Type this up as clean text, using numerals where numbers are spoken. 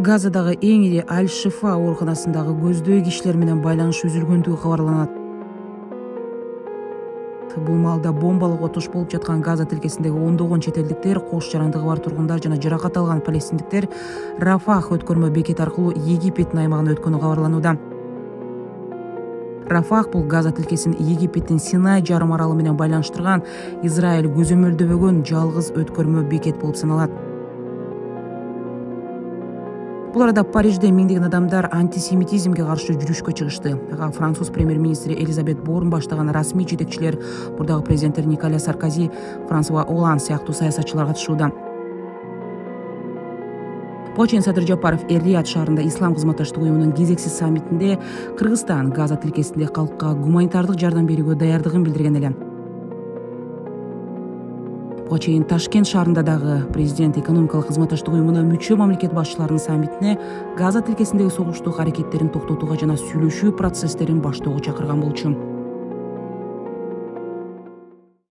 Газадагы эң ири Аль-Шифа ооруканасындагы көздөй кишилер менен байланыш үзүлгөндүгү кабарланат. Бул маалда бомбалык отуш болуп жаткан Газа тилкесиндеги ондогон чет элдиктер, кош жарандыгы бар тургундар жана жаракат алган палестиндиктер Рафах өткөрмө бекети аркылуу Египеттин аймагына өткөнү кабарланууда. Рафах бул Газа тилкесин Египеттин Синай жарым аралы менен байланыштырган Израиль көзөмөлдөбөгөн жалгыз өткөрмө бекет болуп саналат. Бул арада Парижде миңдеген адамдар антисемитизмге каршы жүрүшкө чыгышты. Ага француз премьер-министри Элизабет Борн баштаган расмий жетекчилер, бурдагы президенттер Николя Саркози, Франсуа Олланд сыяктуу саясатчылар катышууда. Буга чейин Садыр Жапаров Эр-Рияд шаарында Ислам кызматташтык уюмунун кезексиз саммитинде Кыргызстан Газа тилкесинде калкка гуманитардык жардам берүүгө даярдыгын билдирген эле. Буга чейин Ташкент шаарында дагы президент экономикалык кызматташтык уюмуна мүчө мамлекет башчыларынын саммитине Газа тилкесиндеги согуштук аракеттерин токтотууга жана сүйлөшүү процесстерин баштоого чакырган болчу.